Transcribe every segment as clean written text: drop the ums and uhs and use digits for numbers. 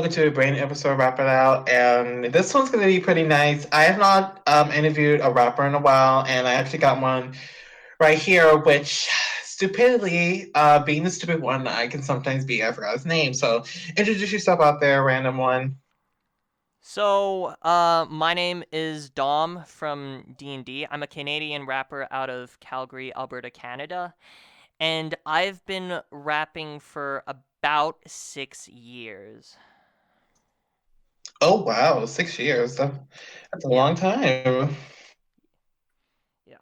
going to do a brain episode, wrap it out, and this one's going to be pretty nice. I have not interviewed a rapper in a while, and I actually got one right here, which stupidly, being the stupid one, I can sometimes be. I forgot his name. So introduce yourself out there, random one. My name is Dom from D&D. I'm a Canadian rapper out of Calgary, Alberta, Canada, and I've been rapping for about 6 years. Oh wow, 6 years. That's a Yeah, long time. yeah.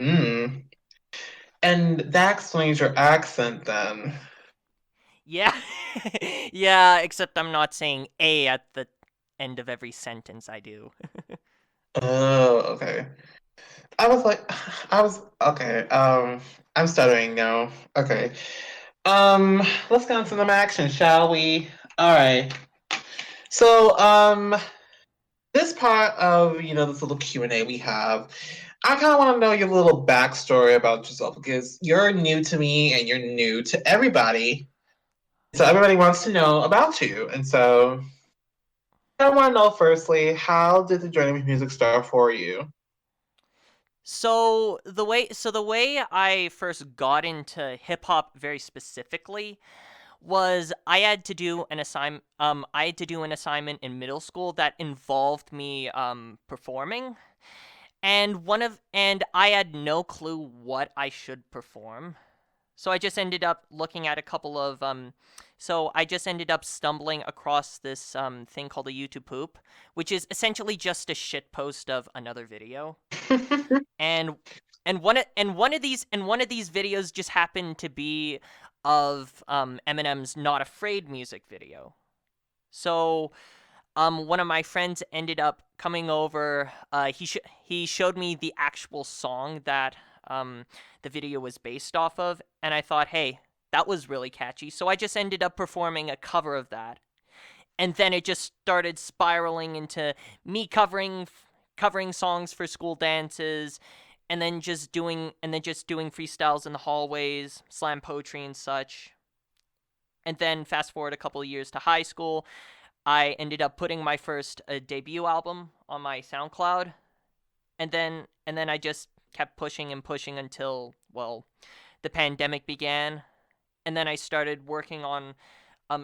Mm. And that explains your accent then. Yeah, yeah, except I'm not saying A at the end of every sentence I do. Oh, okay. I was like, I was okay. I'm stuttering now. Okay. Let's get into some action, shall we? All right. So, this part of this little Q&A we have, I kind of want to know your little backstory about yourself because you're new to me and you're new to everybody. So everybody wants to know about you, and so I want to know firstly, how did the journey with music start for you? So the way I first got into hip hop very specifically was I had to do an assignment in middle school that involved me performing, and I had no clue what I should perform. So I just ended up looking at a couple of so I just ended up stumbling across this thing called a YouTube poop, which is essentially just a shit post of another video. And one of these videos just happened to be of Eminem's Not Afraid music video. So one of my friends ended up coming over. He showed me the actual song that the video was based off of, and I thought, hey, that was really catchy. So I just ended up performing a cover of that, and then it just started spiraling into me covering songs for school dances, and then just doing freestyles in the hallways, slam poetry and such. And then fast forward a couple of years to high school, I ended up putting my first debut album on my SoundCloud, and then I just kept pushing and pushing until, well, the pandemic began, and then I started working on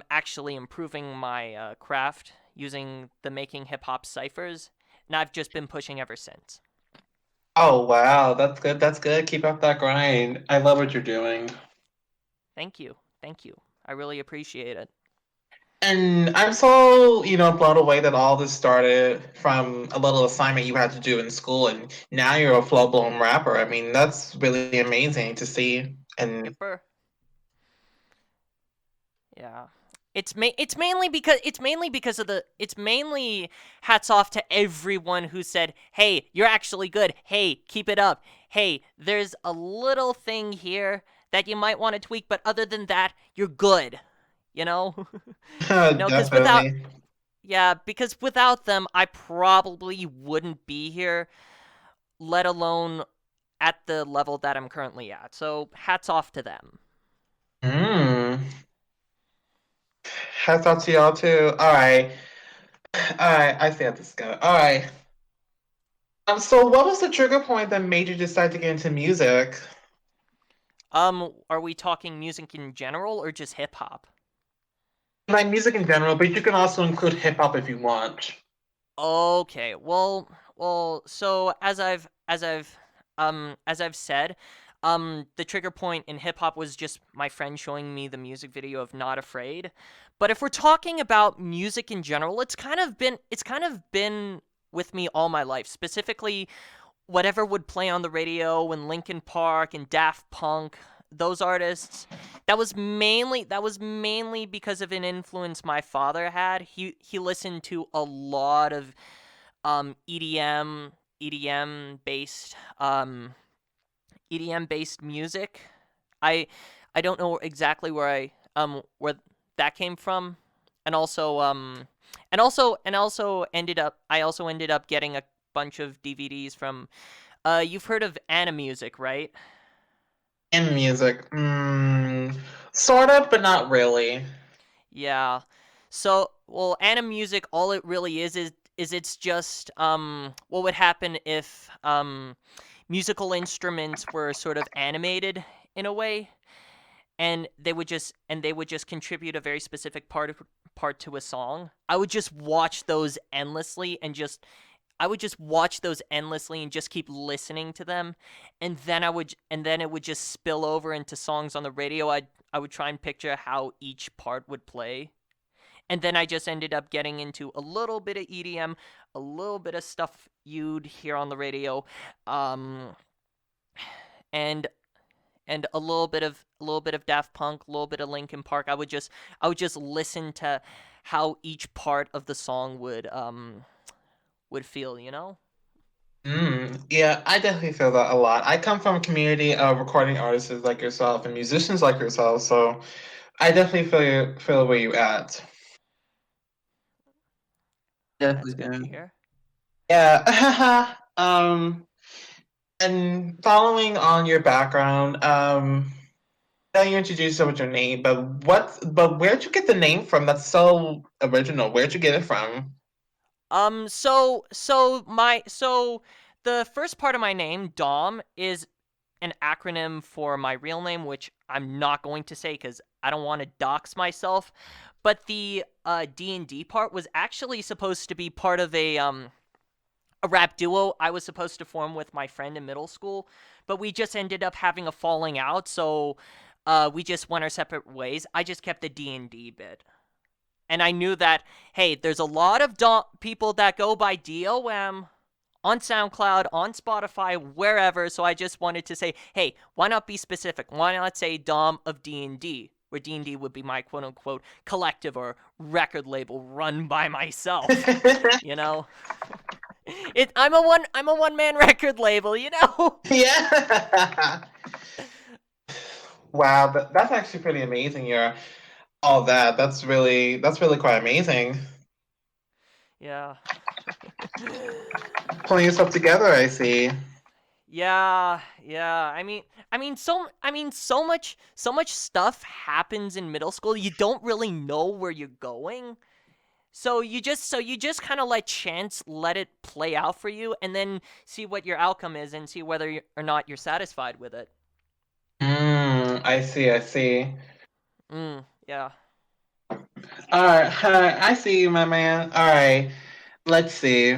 actually improving my craft using the Making Hip Hop ciphers, and I've just been pushing ever since. Oh wow, that's good. That's good. Keep up that grind. I love what you're doing. Thank you, thank you. I really appreciate it. And I'm so, blown away that all this started from a little assignment you had to do in school, and now you're a full-blown rapper. I mean, that's really amazing to see. And Yipper. Yeah. It's mainly because of the it's mainly hats off to everyone who said, "Hey, you're actually good. Hey, keep it up. Hey, there's a little thing here that you might want to tweak, but other than that, you're good." You know? Cuz without definitely. yeah, because without them, I probably wouldn't be here, let alone at the level that I'm currently at. So, hats off to them. Mm. Hats off to y'all too. All right. All right, I see how this goes. All right. So what was the trigger point that made you decide to get into music? Are we talking music in general or just hip hop? Like music in general, but you can also include hip hop if you want. Okay. So as I've said, the trigger point in hip hop was just my friend showing me the music video of Not Afraid. But if we're talking about music in general, it's kind of been with me all my life. Specifically, whatever would play on the radio when Linkin Park and Daft Punk, those artists, that was mainly because of an influence my father had. He listened to a lot of EDM based EDM based music. I I don't know exactly where that came from, and also ended up getting a bunch of DVDs from you've heard of Anna Music, right? And music. Sort of, but not really. Yeah. So well, anim music, all it really is it's just what would happen if musical instruments were sort of animated in a way, and they would just contribute a very specific part to a song. I would just watch those endlessly and just keep listening to them, and then it would just spill over into songs on the radio. I would try and picture how each part would play. And then I just ended up getting into a little bit of EDM, a little bit of stuff you'd hear on the radio, um, and a little bit of Daft Punk, a little bit of Linkin Park. I would just listen to how each part of the song would feel, you know? Yeah, I definitely feel that a lot. I come from a community of recording artists like yourself and musicians like yourself, so I definitely feel where you at. That's Definitely good to do. hear. Yeah. And following on your background, now you introduced yourself with your name, but where'd you get the name from? That's so original. Where'd you get it from? So the first part of my name, Dom, is an acronym for my real name, which I'm not going to say because I don't want to dox myself. But the D&D part was actually supposed to be part of a rap duo I was supposed to form with my friend in middle school, but we just ended up having a falling out, so we just went our separate ways. I just kept the D&D bit. And I knew that, hey, there's a lot of people that go by DOM on SoundCloud, on Spotify, wherever. So I just wanted to say, hey, why not be specific? Why not say D.O.M of DnD, where D&D would be my quote unquote collective or record label run by myself, you know? I'm a one man record label, you know? Yeah. Wow, that's actually pretty amazing. You're all that. That's really quite amazing. Yeah. Pulling yourself together, I see. Yeah. So much stuff happens in middle school. You don't really know where you're going. So you just kind of let chance let it play out for you, and then see what your outcome is, and see whether or not you're satisfied with it. I see, I see. Yeah. All right, I see you, my man. All right, let's see.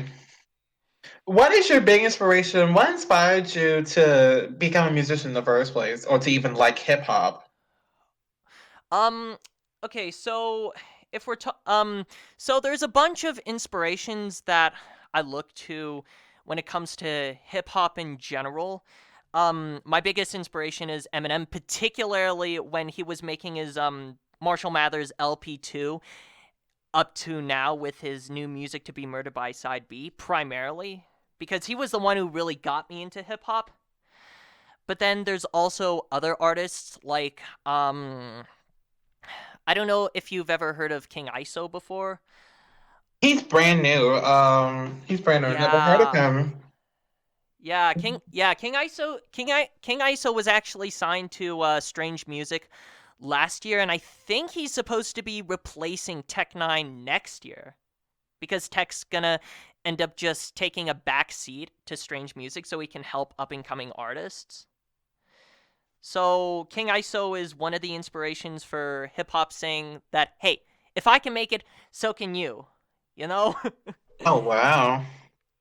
What is your big inspiration? What inspired you to become a musician in the first place, or to even like hip hop? Um. Okay. If we're so there's a bunch of inspirations that I look to when it comes to hip hop in general. My biggest inspiration is Eminem, particularly when he was making his Marshall Mathers LP 2 up to now with his new music to be Murdered by Side B, primarily because he was the one who really got me into hip hop. But then there's also other artists like I don't know if you've ever heard of King ISO before. He's brand new. He's brand new. I've never heard of Yeah. him. King ISO was actually signed to Strange Music last year, and I think he's supposed to be replacing Tech 9 next year because Tech's gonna end up just taking a back seat to Strange Music so he can help up and coming artists. So King ISO is one of the inspirations for hip hop, saying that, hey, if I can make it, so can you. You know? Oh wow.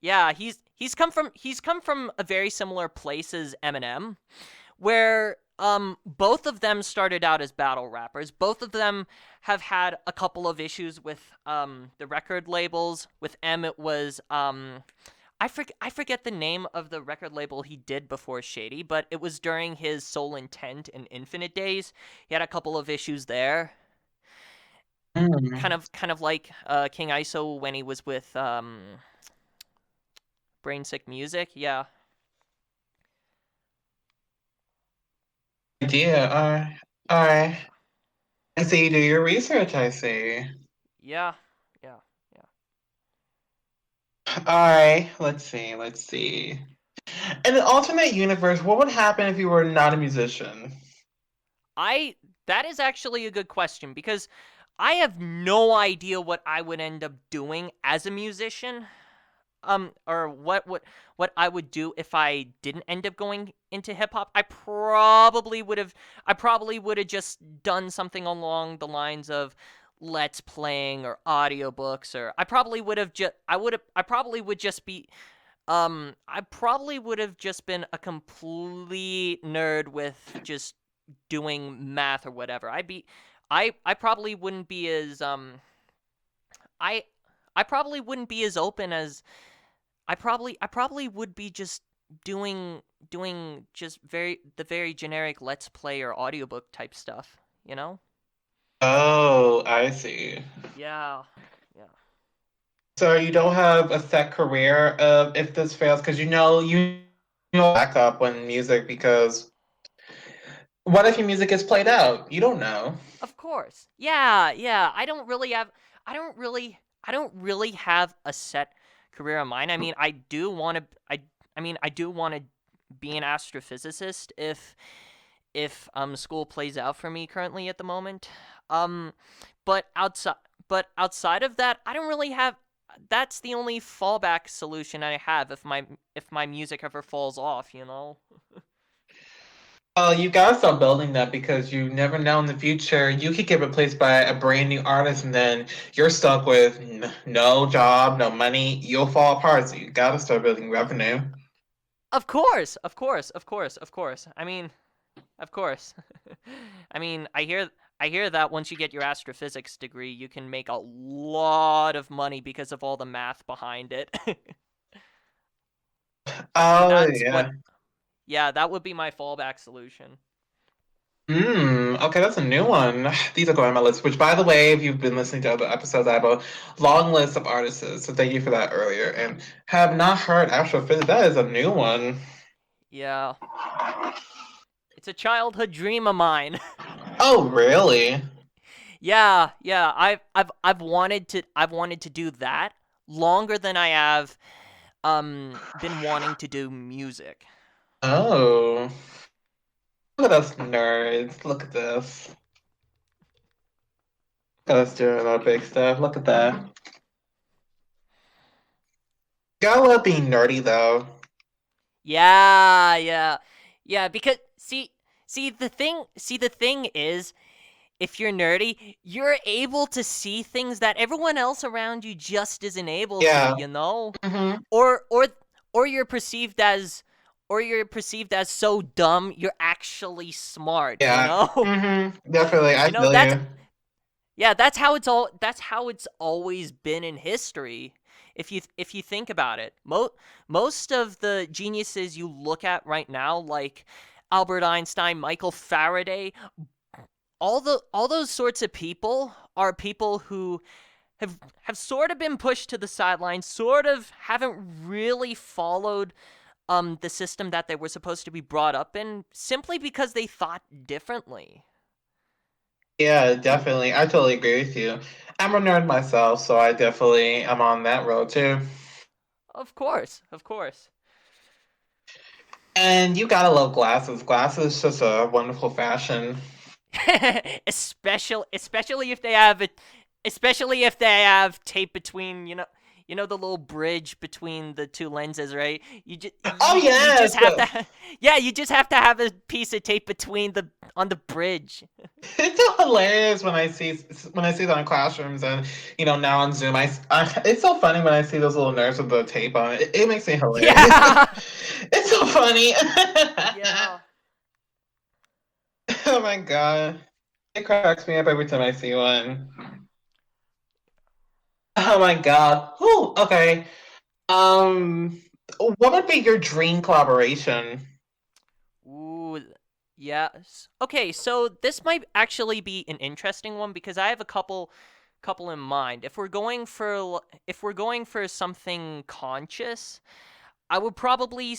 Yeah, he's come from a very similar place as Eminem, where both of them started out as battle rappers. Both of them have had a couple of issues with the record labels. With M, it was I forget the name of the record label he did before Shady, but it was during his Soul Intent and Infinite days. He had a couple of issues there. Hmm. Kind of like King ISO when he was with Brain Sick Music. Yeah. Idea. All right. I see you do your research, I see. Yeah. Yeah. Yeah. All right, let's see. In an alternate universe, what would happen if you were not a musician? I That is actually a good question because I have no idea what I would end up doing as a musician. Or what I would do if I didn't end up going into hip hop. I probably would have just done something along the lines of let's playing or audiobooks, or I probably would have just I probably would just be I probably would have just been a complete nerd with just doing math or whatever. I probably wouldn't be as I I probably wouldn't be as open as I probably would be just doing just very generic let's play or audiobook type stuff, you know? Oh, I see. Yeah. Yeah. So you don't have a set career of if this fails, because you know back up when music because what if your music is played out? You don't know. Of course. Yeah, yeah. I don't really have a set career in mind. I mean, I do want to be an astrophysicist if school plays out for me currently at the moment. Um but outside of that, I don't really have that's the only fallback solution I have if my music ever falls off, you know. You gotta start building that because you never know in the future. You could get replaced by a brand new artist, and then you're stuck with no job, no money. You'll fall apart. So you gotta start building revenue. Of course, of course, of course, of course. I mean, of course. I mean, I hear that once you get your astrophysics degree, you can make a lot of money because of all the math behind it. And Oh that's yeah. what yeah, that would be my fallback solution. Okay, that's a new one. These are going on my list, which by the way, if you've been listening to other episodes, I have a long list of artists, so thank you for that earlier. And have not heard Astrophysics. That is a new one. Yeah. It's a childhood dream of mine. Oh, really? Yeah, yeah. I've wanted to do that longer than I have been wanting to do music. Oh. Look at us nerds. Look at this. Look at us doing our big stuff. Look at that. Gotta love being nerdy though. Yeah, yeah. Yeah, because see the thing is if you're nerdy, you're able to see things that everyone else around you just isn't able to, Yeah. you know? hmm Or or or you're perceived as so dumb, you're actually smart, you Yeah. know? Definitely. I You know, feel you. that's how it's always been in history. If you think about it, most of the geniuses you look at right now, like Albert Einstein, Michael Faraday, all those sorts of people are people who have sort of been pushed to the sidelines, sort of haven't really followed the system that they were supposed to be brought up in, simply because they thought differently. Yeah, definitely. I totally agree with you. I'm a nerd myself, so I definitely am on that road too. Of course, of course. And you gotta love glasses. Glasses is just a wonderful fashion. Especially if they have it, especially if they have tape between, you know the little bridge between the two lenses, right? Oh You just yes! have to yeah, you just have to have a piece of tape between the on the bridge. It's so hilarious when I see that in classrooms and now on Zoom. It's so funny when I see those little nerds with the tape on it. It makes me hilarious. Yeah. It's so funny. Yeah. Oh my god, it cracks me up every time I see one. Oh my god. Ooh, okay. Um, what would be your dream collaboration? Ooh, yes. Okay, so this might actually be an interesting one because I have a couple in mind. If we're going for something conscious, I would probably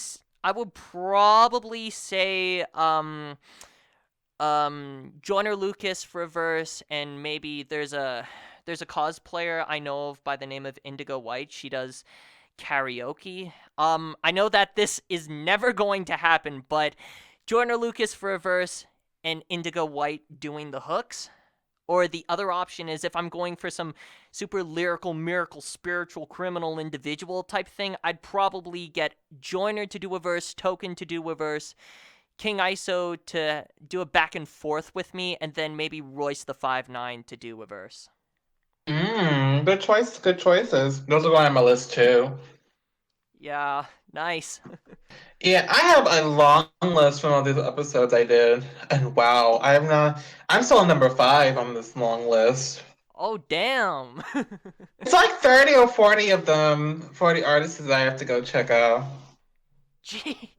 say Joyner Lucas for a verse, and maybe there's a cosplayer I know of by the name of Indigo White. She does karaoke. I know that this is never going to happen, but Joyner Lucas for a verse and Indigo White doing the hooks. Or the other option is if I'm going for some super lyrical, miracle, spiritual, criminal, individual type thing, I'd probably get Joyner to do a verse, Token to do a verse, King ISO to do a back and forth with me, and then maybe Royce the 5'9" to do a verse. Good choice. Good choices. Those are going on my list too. Yeah, nice. Yeah, I have a long list from all these episodes I did, and wow, I'm still on number 5 on this long list. Oh, damn. It's like 30 or 40 of them, 40 artists that I have to go check out. Gee.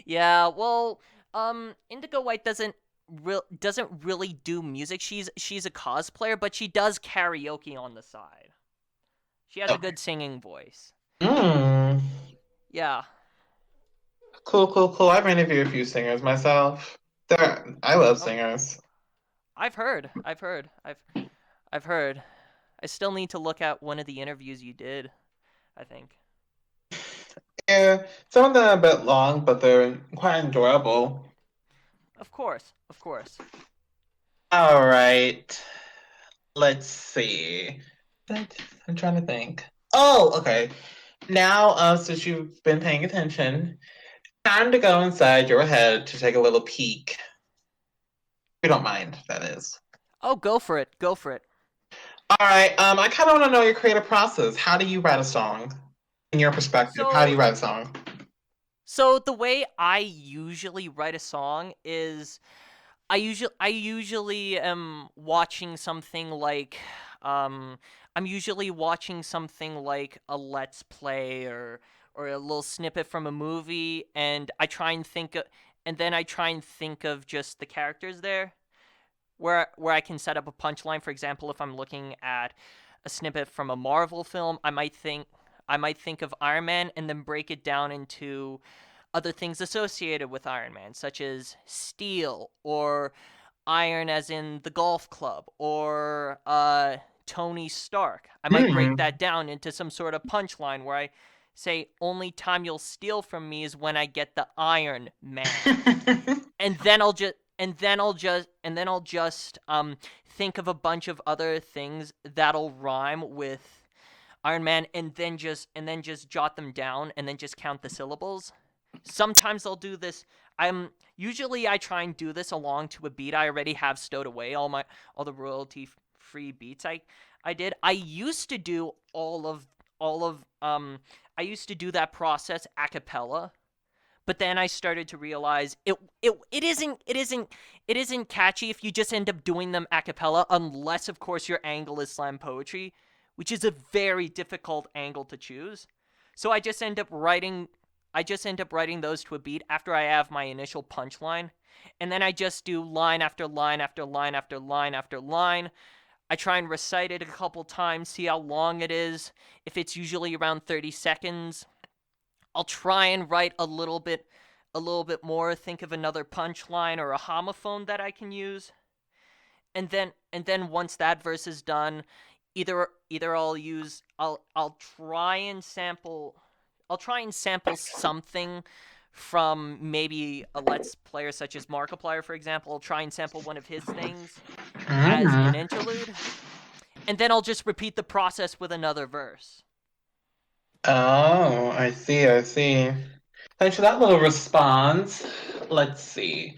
Yeah, well, Indigo White doesn't really do music. She's a cosplayer, but she does karaoke on the side. She has a Okay. good singing voice. Mm. Yeah. Cool, cool, cool. I've interviewed a few singers myself. I love Oh, singers. I've heard. I've heard. I still need to look at one of the interviews you did, I think. Yeah, some of them are a bit long, but they're quite enjoyable. Of course. Of course. All right, let's see. I'm trying to think. Oh, okay. Now, since you've been paying attention, time to go inside your head to take a little peek. If you don't mind, that is. Oh, go for it. Go for it. All right. I kind of want to know your creative process. How do you write a song? In your perspective, how do So, you write a song? so the way I usually write a song is I usually am watching something like um I'm usually watching something like a let's play or a little snippet from a movie, and I try and think of just the characters there where I can set up a punchline. For example, if I'm looking at a snippet from a Marvel film, I might think of Iron Man and then break it down into other things associated with Iron Man, such as steel or iron as in the golf club or Tony Stark. I might break Hmm. that down into some sort of punchline where I say only time you'll steal from me is when I get the Iron Man. And then I'll just think of a bunch of other things that'll rhyme with Iron Man, and then just jot them down and then just count the syllables. Sometimes I'll do this. I try and do this along to a beat I already have stowed away. All the royalty free beats I did. I used to do that process a cappella, but then I started to realize it isn't catchy if you just end up doing them a cappella, unless of course your angle is slam poetry, which is a very difficult angle to choose. So I just end up writing those to a beat after I have my initial punchline, and then I just do line after line after line after line after line. I try and recite it a couple times, see how long it is. If it's usually around 30 seconds, I'll try and write a little bit more, think of another punchline or a homophone that I can use. And then once that verse is done, either I'll try and sample something from maybe a let's player such as Markiplier, for example. I'll try and sample one of his things as an Hmm. interlude, and then I'll just repeat the process with another verse. Oh, I see, I see. Thanks for that little response. Let's see.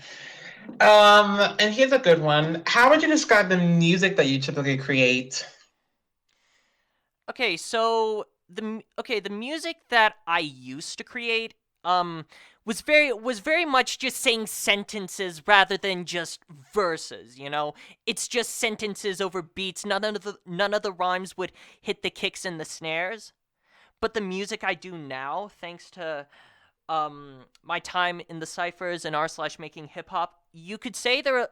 And here's a good one. How would you describe the music that you typically create? Okay, the music that I used to create um was very much just saying sentences rather than just verses, you know? It's just sentences over beats. None of the rhymes would hit the kicks and the snares. But the music I do now, thanks to my time in the ciphers and r/ making hip hop, you could say they're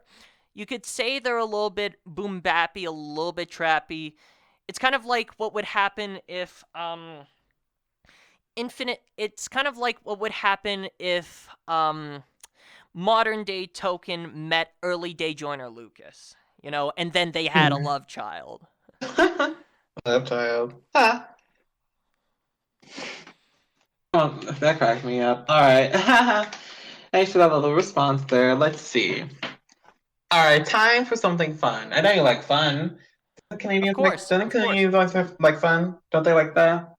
a little bit boom bappy, a little bit trappy. It's kind of like what would happen if infinite. It's kind of like what would happen if modern day Token met early day Joyner Lucas, and then they had a Hmm. love child. Love child. Ah, oh, that cracked me up. All right. Thanks for that little response there. Let's see. All right, time for something fun. I know you like fun. Of Canadians like course, don't of course. Canadians always have like fun? Don't they like that?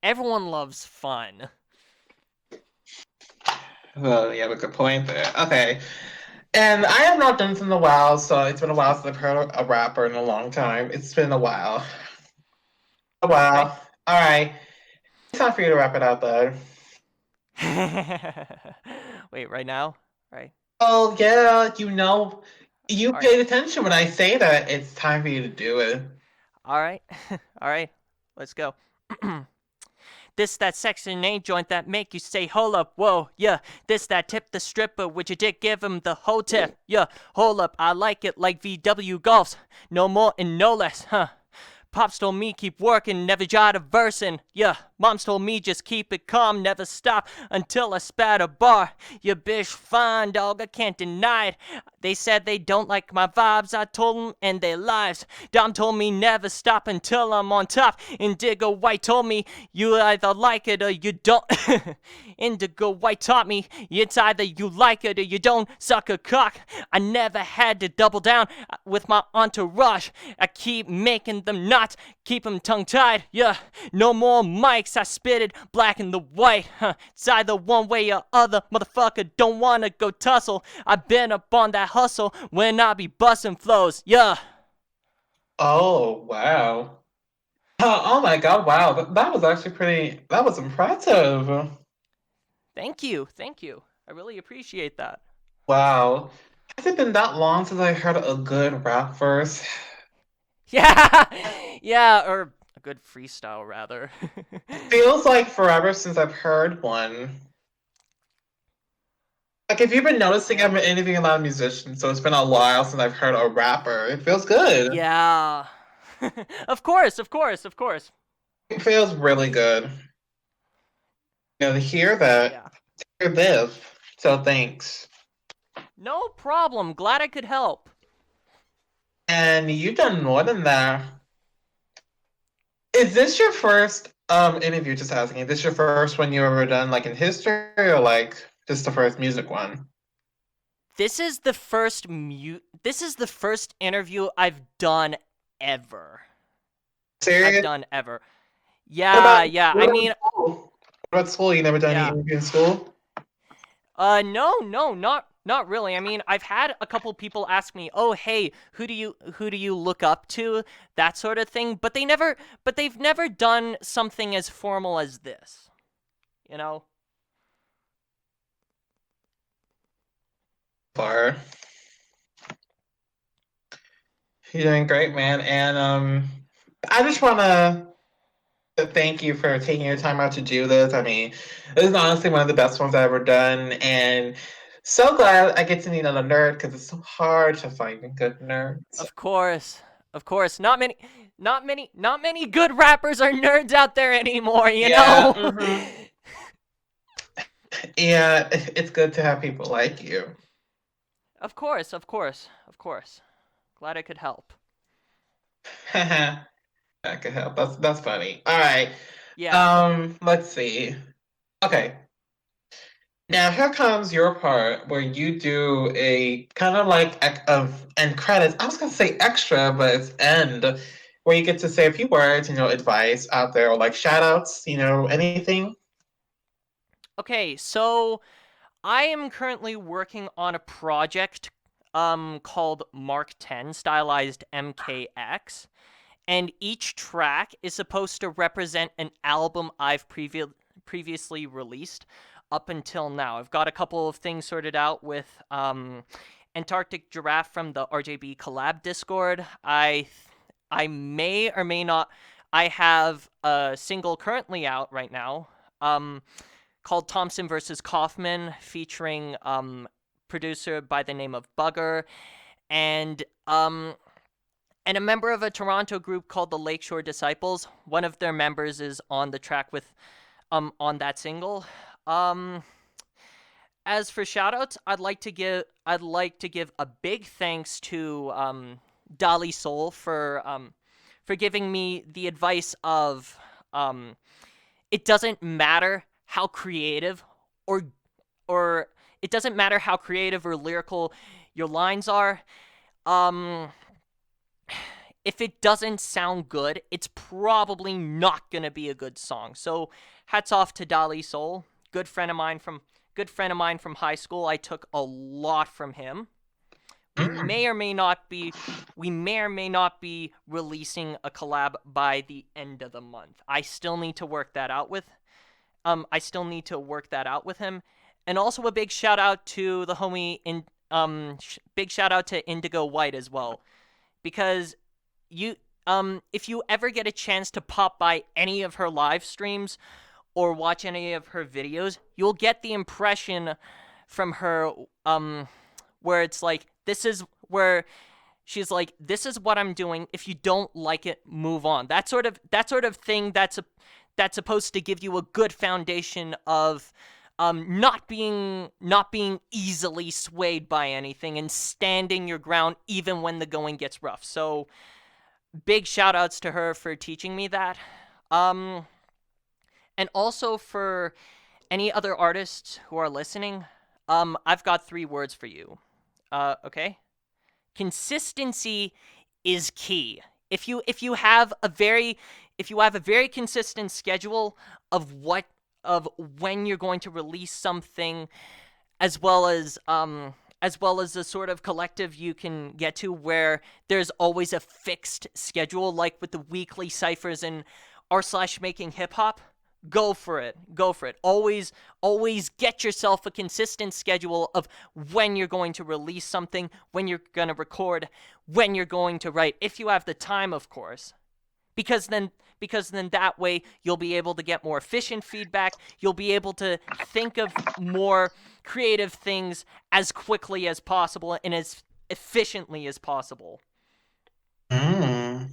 Everyone loves fun. Well, you have a good point there. Okay. And I have not done this in a while, so it's been a while since I've heard a rapper in a long time. It's been a while. A Okay. while. All right. It's time for you to wrap it up, bud. Wait, right now? Right. Oh, yeah, you All right. paid attention when I say that it's time for you to do it. All right. All right. Let's go. This that Section 8 joint that make you say, hold up, whoa, yeah. This that tip the stripper, which you did give him the whole tip. Yeah, hold up, I like it like VW Golfs. No more and no less, huh? Pops told me keep working, never jot a verse in. Yeah, Mom's told me just keep it calm, never stop until I spat a bar. Your bitch fine, dog, I can't deny it. They said they don't like my vibes, I told them, and their lives. Dom told me never stop until I'm on top. Indigo White told me you either like it or you don't. Indigo White taught me it's either you like it or you don't. Suck a cock. I never had to double down with my entourage. I keep making them not keep them tongue tied. Yeah, no more mics. I spit it black and the white. It's either one way or other. Motherfucker don't wanna go tussle. I've been up on that hustle when I be busting flows. Yeah. Oh, wow. Oh my God, wow. That was actually that was impressive. Thank you. Thank you. I really appreciate that. Wow. Has it been that long since I heard a good rap verse? Yeah. Yeah, or a good freestyle rather. Feels like forever since I've heard one. Like, if you've been noticing, I've Yeah. been interviewing a lot of musicians, so it's been a while since I've heard a rapper. It feels good. Yeah. Of course, of course, of course. It feels really good. To hear that, Yeah. hear this. So thanks. No problem. Glad I could help. And you've done more than that. Is this your first interview? Just asking. Is this your first one you ever done, like in history, or like just the first music one? This is the first interview I've done ever. I've Serious? done ever. What about Yeah, yeah. what I about mean, school? What about school? You never done any yeah. interview in school? No, no, not really. I mean, I've had a couple people ask me, "Oh, hey, who do you look up to?" That sort of thing, but they've never done something as formal as this. You know? Far. You're doing great, man. And I just wanna thank you for taking your time out to do this. I mean, this is honestly one of the best ones I've ever done, and so glad I get to meet another nerd because it's so hard to find good nerds. Of course. Of course. Not many good rappers are nerds out there anymore, you Yeah, know? yeah, it's good to have people like you. Of course, of course, of course. Glad I could help. That could help. That's funny. All right. Yeah. Let's see. Okay. Now here comes your part where you do a kind of like end credits. I was gonna say extra, but it's end, where you get to say a few words, advice out there, or like shout outs, anything. Okay, so I am currently working on a project called Mark 10 stylized MKX, and each track is supposed to represent an album I've previously released up until now. I've got a couple of things sorted out with Antarctic Giraffe from the RJB collab Discord. I may or may not. I have a single currently out right now called Thompson versus Kaufman, featuring producer by the name of Bugger and and a member of a Toronto group called the Lakeshore Disciples. One of their members is on the track with on that single. As for shoutouts, I'd like to give a big thanks to Dali Soul for giving me the advice of it doesn't matter how creative or it doesn't matter how creative or lyrical your lines are. Um, if it doesn't sound good, it's probably not gonna be a good song. So, hats off to Dali Soul, good friend of mine from high school. I took a lot from him. We Mm. may or may not be we may or may not be releasing a collab by the end of the month. I still need to work that out with him. And also a big shout out to the homie in big shout out to Indigo White as well, because you if you ever get a chance to pop by any of her live streams or watch any of her videos, you'll get the impression from her where it's like, this is where she's like, this is what I'm doing. If you don't like it, move on. That sort of thing that's supposed to give you a good foundation of not being easily swayed by anything and standing your ground even when the going gets rough. So big shout outs to her for teaching me that. Um and also for any other artists who are listening, I've got 3 words for you. Okay? Consistency is key. If you have a very consistent schedule of when you're going to release something, as well as the sort of collective you can get to where there's always a fixed schedule, like with the weekly ciphers and r/making hip hop. Go for it. Go for it. Always get yourself a consistent schedule of when you're going to release something, when you're going to record, when you're going to write, if you have the time, of course. Because then that way you'll be able to get more efficient feedback. You'll be able to think of more creative things as quickly as possible and as efficiently as possible. Mm.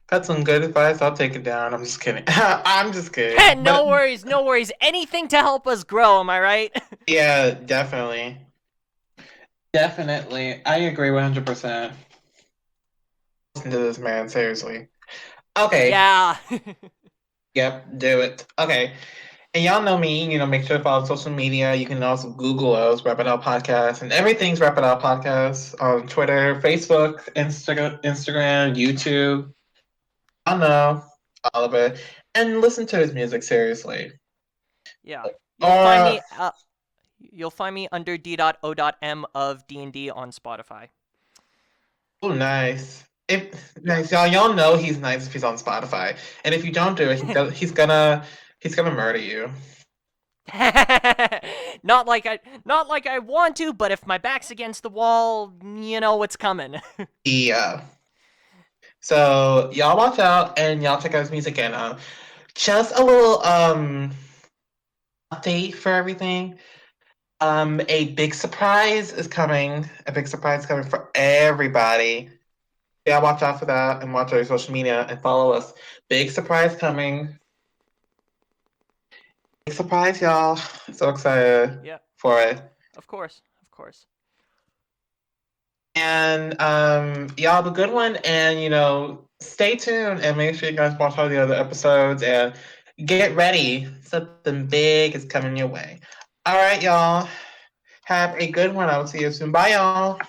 That's some good advice. I'll take it down. I'm just kidding. I'm just kidding. But No worries, no worries. Anything to help us grow, am I right? yeah, definitely. Definitely. I agree 100%. Listen to this man, seriously. Okay. Yeah. Yep, do it. Okay. And y'all know me, make sure to follow social media. You can also Google us, Rap It Out Podcast, and everything's Rap It Out Podcast on Twitter, Facebook, Instagram, YouTube. I know, all of it. And listen to his music, seriously. Yeah. You'll find Or, me you'll find me under D.O.M of DnD on Spotify. oh, nice. Nice, y'all know he's nice if he's on Spotify. And if you don't do it, he's gonna murder you. Not like I want to, but if my back's against the wall, you know what's coming. Yeah. So y'all watch out and y'all check out his music and just a little update for everything. A big surprise is coming. A big surprise coming for everybody. Yeah, watch out for that and watch our social media and follow us. Big surprise coming. Big surprise, y'all. So excited Yeah, for it. of course, of course. And y'all have a good one and stay tuned and make sure you guys watch all the other episodes and get ready. Something big is coming your way. All right, y'all. Have a good one. I will see you soon. Bye, y'all.